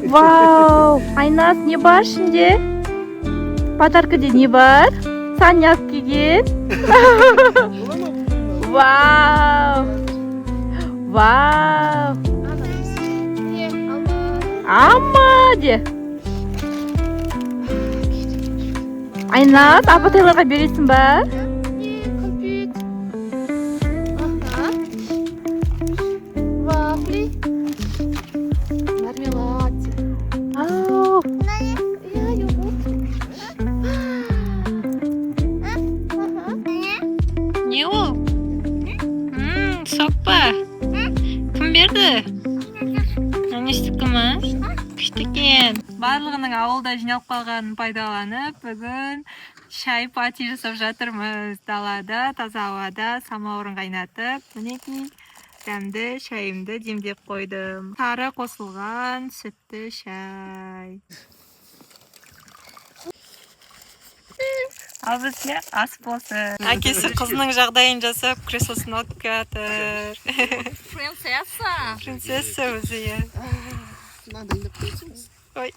Вау! Айназ, не бар ішінде? Подаркада не бар? Сан не алып келген? Вау! Вау! Ама де. Айназ, апатайларға бересің ба? Ау! Не ол? Сок па? Кім берді? Нестікі ма? Күшті екен. Барлығының ауылда жиналып қалғанын пайдаланып, бүгін шай пати жасап жатырмыз. Далада, таза ауада самаурын қайнатып, мінекей дәмді шайымды демдеп қойдым. Сары қосылған сүтті шай. Ал бізге ас болсын. Әкесі қызының жағдайын жасап, креслосын алып жатыр. Принцесса өзі, иә. Ой.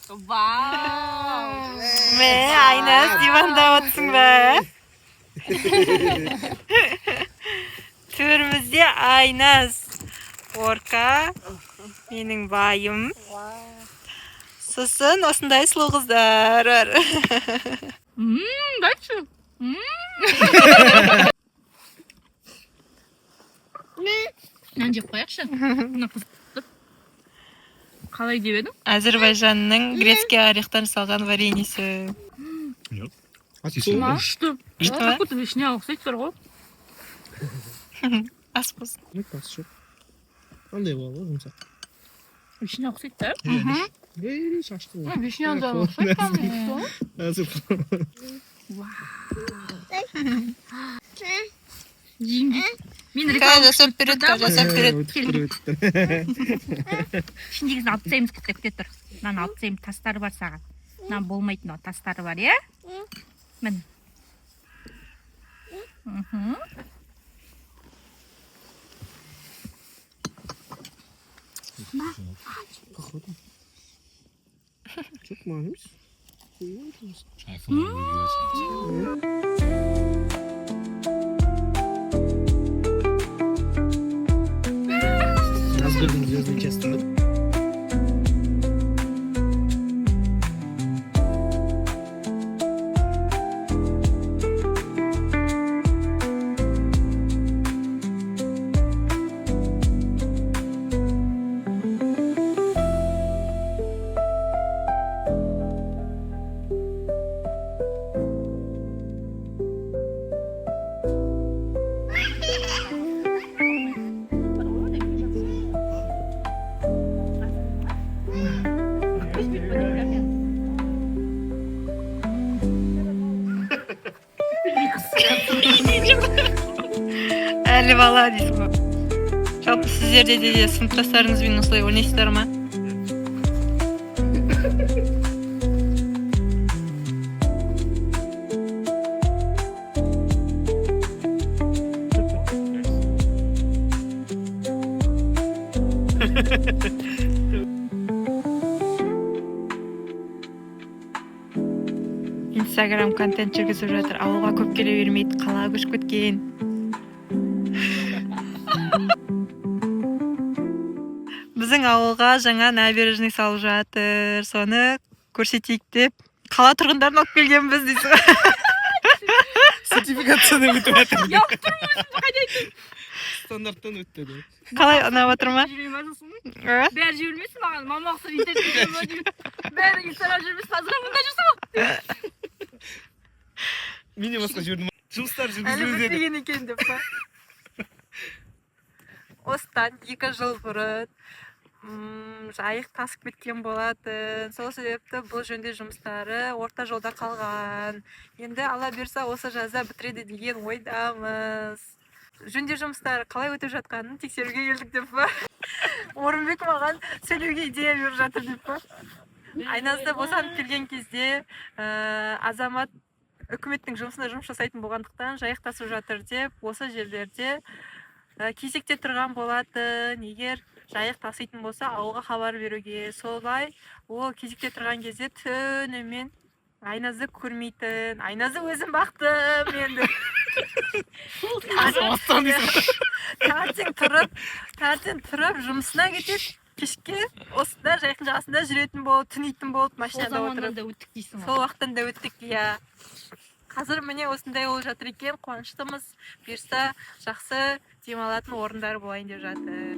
Вау! Мә, Айназ, диванда отырсың ба? Төрімізде Айназ, Орка, менің байым. Сосын осындай сұлу қыздар бар. Дайшы. Нан жеп қояқшы. Қалай деп едің? Әзербайжанның грецкий орехтан жасалған вареньесі. Что? Какой-то вишня ұқсайды бар ғой. Ас болсын. Ас жоқ. Қандай болады жұмсақ? Вишня ұқсайды да? Шашты. Вишня да ұқсайды кәмі. Әзір. Мен жасап береді. Ішіндегісін алып тастаймыз кетіп тұр. Мынаны алып тастаймын, тастары бар саған. Мынаны болмайтын о, тастары бар, е? Мін. Çok malum. Yazdırdım gözünü kestim. Әлі бала дейсің ба? Жалпы сіздерде де сыныптастарыңызбен осылай ойнайсыздар ма? Instagram контент жүргізіп жатыр. Ауылға көп келе бермейді, қалаға көшіп кеткен. Біздің ауылға жаңа набережный салып жатыр. Соны көрсетейік деп қала тұрғындарын алып келгенбіз дейсің. Сертификаттан өтіп жатыр. Yok тұрмыз, қайда екен? Стандарттан өтті. Қалай ұнап отыр ма? Бәрі жүрмесін маған, мама ұқсыр интернет жүрмесін. Бәрі инстаграм жүрмесін, тазыра мұнда жүрсің. Мен басқа жүрдім. Жұмыстар Әлі жүргізілуде. бітпеген екен деп па. Осыдан 2 жыл бұрын жайық тасып кеткен болатын. Сол себепті бұл жөнде жұмыстары орта жолда қалған. Енді алла берса осы жазда бітіреді деген ойдамыз. Жөнде жұмыстары қалай өтіп жатқанын тексеруге келдік деп па. Орынбек маған сөйлеуге идея беріп жатыр деп па. Айназды босанып келген кезде азамат үкіметтің жұмысына жұмыс жасайтын болғандықтан жайық тасып жатыр деп осы жерлерде кезекте тұрған болатын. Егер жайық таситын болса ауылға хабар беруге, солай ол кезекте тұрған кезде түнімен Айназды көрмейтін, Айназды өзім бақтым енді. Таңертең тұрып жұмысына кетеді, кешке осында жайықтың жағасында жүретін болып, түнейтін болып, машинада отырып. өттік дейсің Сол уақыттан да өттік, иә. Қазір міне осындай болып жатыр екен, қуаныштымыз. Бұйырса жақсы демалатын орындар болайын деп жатыр.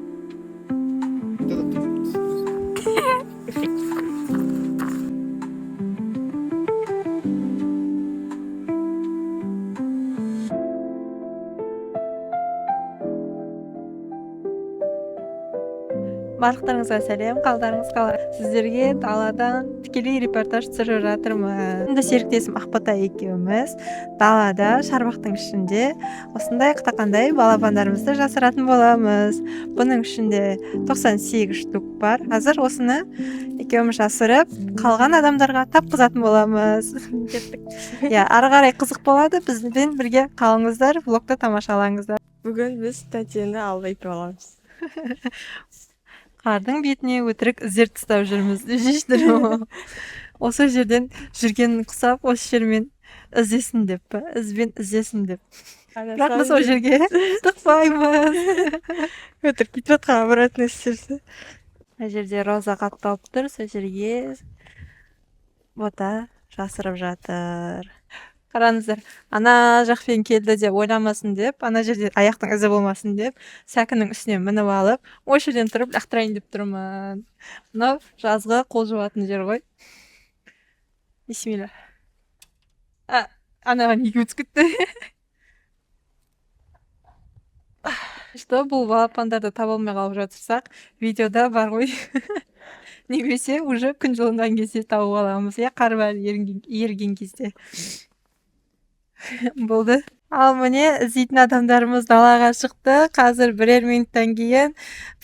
Барлықтарыңызға сәлем, қалдарыңыз қалай? Сіздерге даладан тікелей репортаж түсіріп жатырмын. Енді серіктесім Ақбота екеуміз далада шарбақтың ішінде осындай қытақандай балапандарымызды жасыратын боламыз. Бұның ішінде 98 штук бар. Қазір осыны екеуміз жасырып, қалған адамдарға тапқызатын боламыз. Я, ары қарай қызық болады. Бізбен бірге қалыңыздар, влогты тамашалаңыздар. Бүгін біз тәтені алып боламыз. Қардың бетіне өтірік іздер тастап жүрміз. Жештір. Осы жерден жүргенін құсап, осы жермен іздесін деп па? Ізбен іздесін деп. Бірақ біз ол жерге тықпаймыз. Өтірік кетіп жатқан обратный істерді. Бұл жерде роза қатталып тұр, сол жерге бота жасырып жатыр. Қараңыздар, ана жақпен келді деп ойламасын деп, ана жерде аяқтың ізі болмасын деп, сәкінің үстіне мініп алып, ол жерден тұрып лақтырайын деп тұрмын. Мынау жазғы қол жуатын жер ғой. Бисмилля. Анаға неге өтіп кетті? Что, бұл балапандарды таба алмай қалып жатырсақ, видеода бар ғой. Немесе уже күн жылынған кезде тауып аламыз, я қар бәрі ерген кезде. Болды. Ал міне іздейтін адамдарымыз далаға шықты. Қазір бірер минуттан кейін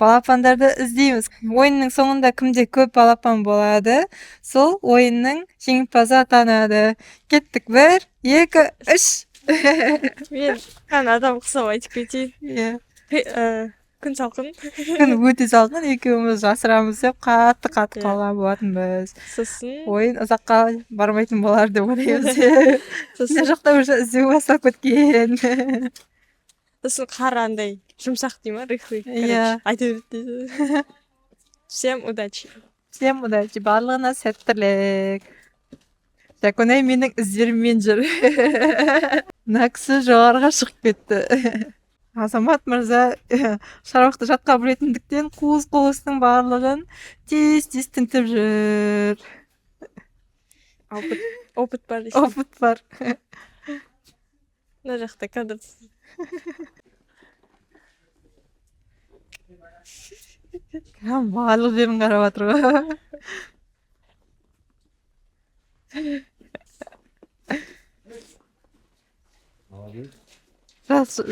балапандарды іздейміз. Ойынның соңында кімде көп балапан болады, сол ойынның жеңімпазы атанады. Кеттік, 1, 2, 3. Мен адам құсап айтып кетейін. Күн салқын. Күн өте салқын, екеуміз жасырамыз деп қатты қалған болатынбыз. Сосын Ойын ұзаққа бармайтын болар деп ойлаймыз. Мына жақта уже іздеу бастап кеткен. сосын қар андай жұмсақ дей ма, рыхлый. Иә. Айта береді. Всем удачи. Всем удачи, барлығына сәттілік. Жаконай менің іздеріммен жүр. Мына кісі жоғарға шығып кетті. Азамат мырза шаруақты жатқа білетіндіктен қуыс-қуыстың барлығын тез-тез тінтіп жүр. Опыт бар дейсің. Опыт бар. Мына жақта кадр. Барлық жерін қарап жатыр ғой. Жақсы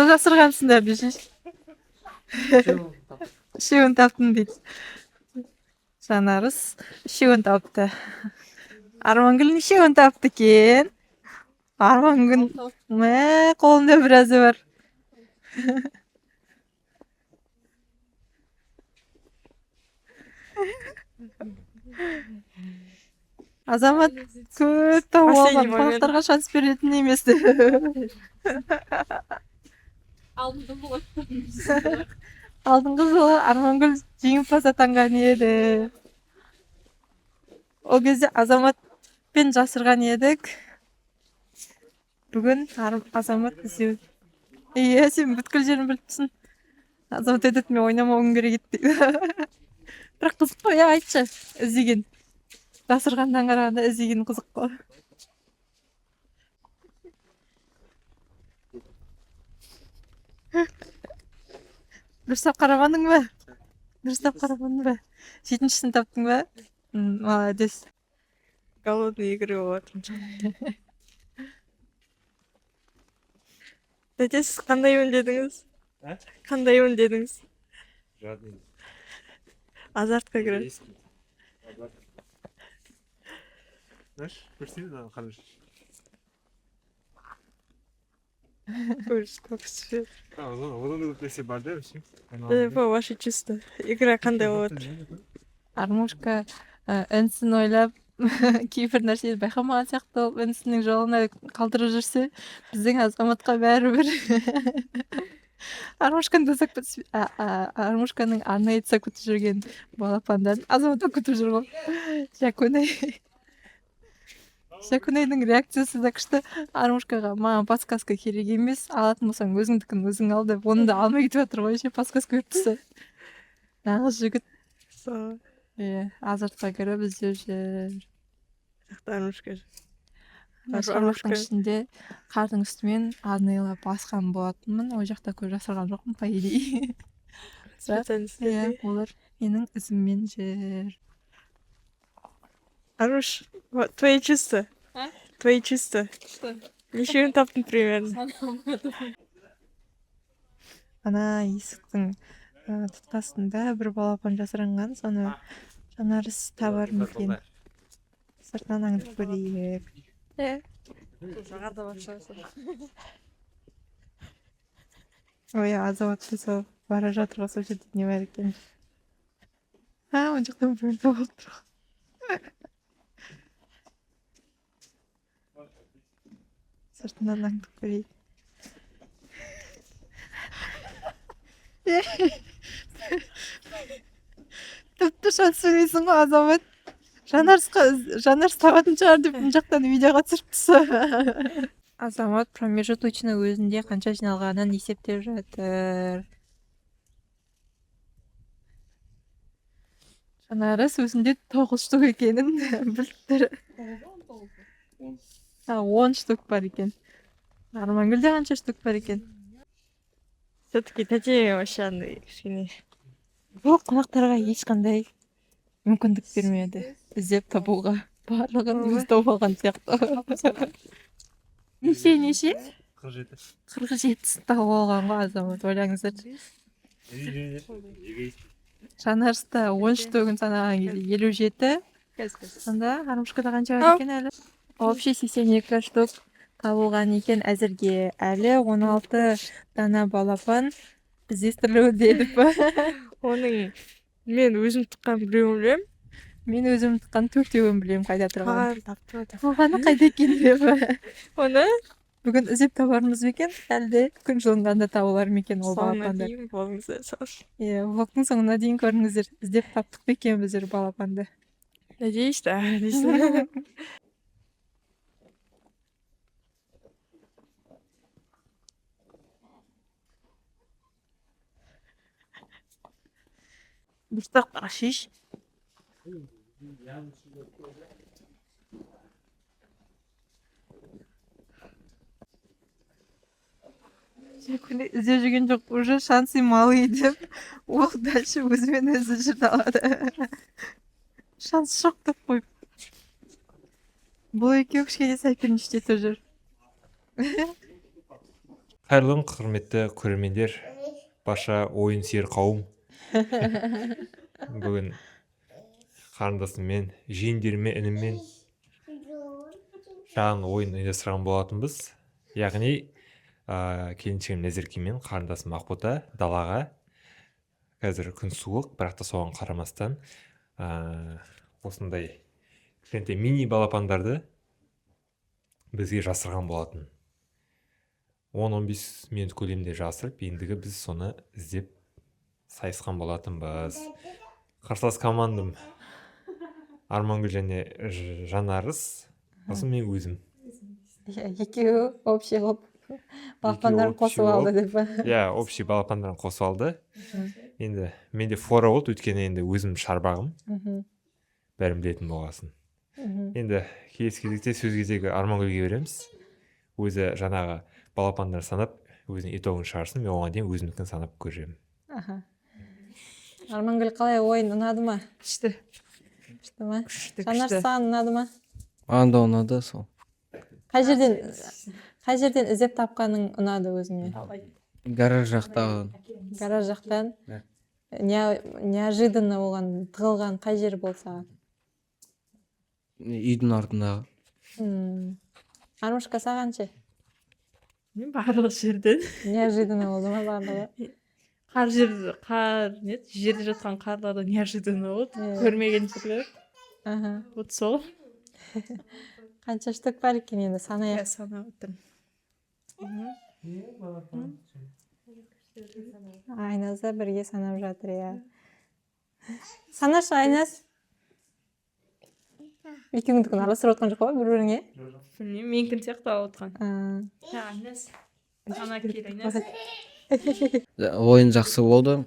жасырғансыңдар дешеш. Үшеуін таптым дейді. Жанарыс үшеуін тапты. Армангүл нешеуін тапты екен? Армангүл қолында біразы бар. Азамат көп тауып алған, қонақтарға шанс беретін еместі. Алдыңғы жылы Армангүл жеңімпаз атанған еді. Ол кезде Азаматпен жасырған едік. Бүгін Азамат іздеу. Иә, сен бүткіл жерін біліпсің. Азамат едет, мен ойнамауым керек еді. Бірақ қызық қой, айтшы, іздеген. Жасырғандан қарағанда іздеген қызық қой. Дұрыстап қарамадың ба? Дұрыстап қарамадың ба? Жетіншісін таптың ба? Молодец. Голодный игры болады. Тәте, сіз қандай өңдедіңіз? Қандай өңдедіңіз? Азартқа кіреді. Знаешь, көрсетейін, қарашы. Сколько цвет. одан өтпесе бар да вообще. По ваши чувства. Игра қандай болады? Армушка інісін ойлап кейбір нәрсені байқамаған сияқты болып інісінің жолына қалдырып жүрсе, біздің азаматқа бәрібір Армушканың арнайытса күтіп жүрген балапандарын азаматқа күтіп жүр ғой. Жакунайдың реакциясы да күшті. Армушкаға маған подсказка керек емес, алатын болсаң өзіңдікін өзің ал деп, оны да алмай кетіп жатыр ғой, ше подсказка беріп тұрса. Нағыз жігіт. Азартқа кіріп іздеп жүр. Армушка. Армушканың ішінде қардың үстімен арнайлап басқан болатынмын. Ол жақта көп жасырған жоқпын, по идее. Олар менің ізіммен жүр. Аруш, вот твои чувства. Твои чувства. Что? Ничего таптың примерно. Ана есіктің тұтқасында бір балапан жасырынған, соны Жанарыс табар ма екен? Сыртынан аңдып көрейік. Ой, азамат сол бара жатыр ғой, сол жерде не бар екен? Ол жақтан біреуін тауып алып тұр. Сыртынан аңдып көрейік. Тіпті шат сөйлейсің ғой, азамат. Жанарыс табатын шығар деп мына жақтан видеоға түсіріп тұрса. Азамат промежуточный өзінде қанша жиналғанын есептеп жатыр. Жанарыс өзінде 9 штук екенін біліп 10 штук бар екен. Армангүлде қанша штук бар екен? Все-таки тәте вообще андай кішкене. Бұл қонақтарға ешқандай мүмкіндік бермеді. Іздеп табуға. Барлығын өз тауып алған сияқты. Неше? 47 тауып алған ғой азамат, ойлаңыздар. Жанарыста 10 штугін санаған кезде 57. Сонда Армушкада қанша бар екен әлі? Вообще 82 штук табылған екен әзірге. Әлі 16 дана балапан іздестірілуде деп. Оның мен өзім тұққан біреуін білем. Мен өзім тұққан 4-еуін білем қайда тұрған. Оғаны Қайда екен деп. Оны Бүгін іздеп табармыз екен, әлде күн жылынғанда табылар ма екен ол соңына балапанды. дейін болыңыздар сау. Влогтың соңына дейін көріңіздер, іздеп таптық па екен біздер балапанды. Надеюсь, да. Надеюсь. Дұрыстақ ашиш. Іздеп жүрген жоқ, уже шансы малый деп, ол дальше өзімен өзі жүрді алады. Шанс жоқ деп қойып. Бұл екеу кішкене сәйкеніште тұр жүр. Қайырлы күн, құрметті көрермендер, барша ойын сүйер қауым. Бүгін қарындасыммен, жиендеріме, ініммен жаңа ойын ұйымдастырған болатынбыз. Яғни келіншегім Назеркемен қарындасым Ақбота далаға. Қазір күн суық, бірақ та соған қарамастан осындай кішкентай мини балапандарды бізге жасырған болатын. 10-15 минут көлемде жасырып, ендігі біз соны іздеп сайысқан болатынбыз. Қарсылас командам Армангүл және Жанарыс, осы мен өзім. Екеуі общий қылып балапандарын қосып алды деп. Общий балапандарын қосып алды. Енді менде фора болды, өйткені енді өзім шарбағым. Бәрін білетін болғасын. Енді келесі кезекте сөз кезегі Армангүлге береміз. Өзі жаңағы балапандар санап, өзінің итогын шығарсын, мен оған дейін өзімдікін санап көремін. Армангүл, қалай ойын ұнады ма? Күшті. Күшті ма? Жанар, саған ұнады ма? Маған да ұнады сол. Қай жерден іздеп тапқаның ұнады өзіңе? Гараж жақтағы. Гараж жақтан? Неожиданно оған тығылған қай жер болса? Үйдің артындағы. Армушка, саған ше? барлық жерден. Неожиданно болды ма барлығы? Жерде жатқан қарлардан неожиданно болды. Иә. Көрмеген түрлі. Аха. Вот сол. Қанша штук бар екен енді санайық. Санап отырмын. Айназ да бірге санап жатыр, иә. Санашы, Айназ. Екеуіңдікін араластырып отқан жоқ па бір-біріңе? Білмеймін, менікін сияқты алып отқан. Айназ. Ана кел, Айназ. ойын жақсы болды.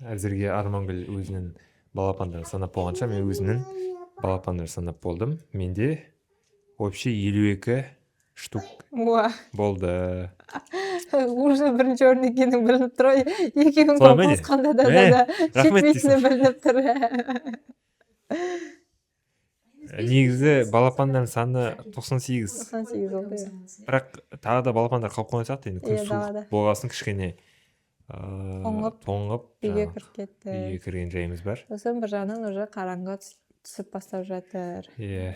әзірге армангүл өзінің балапандарын санап болғанша мен өзімнің балапандарын санап болдым. Менде вообще 52 штук Уа, болды. уже бірінші орын екенін білініп тұр. Екеуің Солай ма не? қосқанда да Рахмет жетпейтіні дейсің. білініп тұр. Негізі балапандардың саны 98. 98 болды. иә. Бірақ тағы да балапандар қалып қойған сияқты енді күн Иә, далада. суық болғасын кішкене тоңып Үйге жаңағы кіріп кетті. үйге кірген жайымыз бар. Сосын бір жағынан уже қараңғы түсіп бастап жатыр. Иә.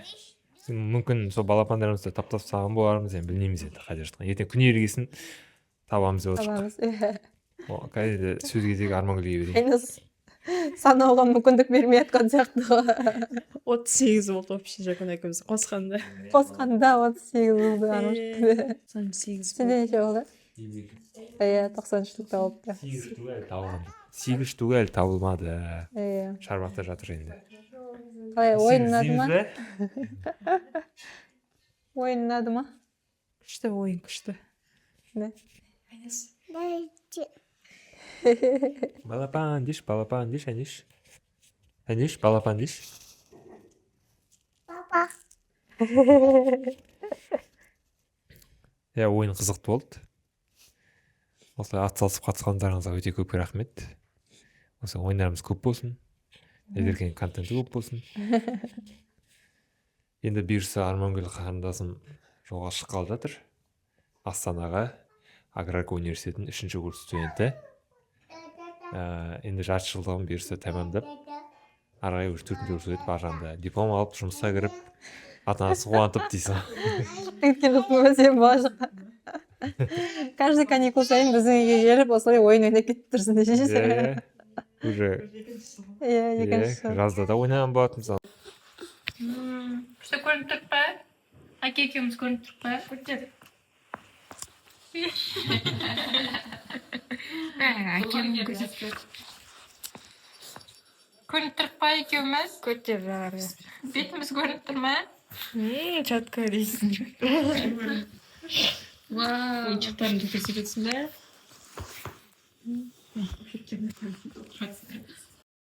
Мүмкін сол балапандарымызды таптап тастаған болармыз, енді білмейміз енді қайда жатқан. Ертең күн ергесін табамыз деп отырмыз. Табамыз. иә. Қазір сөз кезегі Армангүлге берейін. Айназ санауға мүмкіндік бермей жатқан сияқты ғой. 38 болды вообще жакон екеуміз қосқанда. Қосқанда 38 болды. Арман. 98 Сенде неше болды? Иә, 90 штук болыпты. 8 штук әлі табылмады. Иә. Шарбақта жатыр енді. Қалай, ойын ұнады ма? Іздейміз бе? Ойын ұнады ма? күшті ойын күшті. Да. Айназ. Балапан деш, Әнеш. Әнеш, балапан деш. Иә, ойын қызықты болды. Осылай атсалысып қатысқандарыңызға өте көп рахмет. Осы ойындарымыз көп болсын. Әзірген контенті көп болсын. Енді бұйырса Армангүл қарындасым жолға шыққалы жатыр. Астанаға Аграрка университетінің 3-ші курс студенті. Енді жарты жылдығын бұйырса тәмамдап, арғай уже 4-ші курс өтіп бар жағында диплом алып жұмысқа кіріп, ата-анасы қуантып дейсің. Өткен жоқпын сен бала жаққа. Каждый каникул сайын біздің үйге келіп, осылай ойын ойнап кетіп тұрсын дешесің. Уже Иә, екінші. жазда да ойнаған болатын мысалы. Что көрініп тұр па? Әке екеуміз көрініп тұр па? Көтер. Әкемді көтер. Көрініп тұр па екеуміз? Көтер жағы. Бетіміз көрініп тұр ма? Жатқа дейсің. Ойыншықтарыңды көрсетесің бе?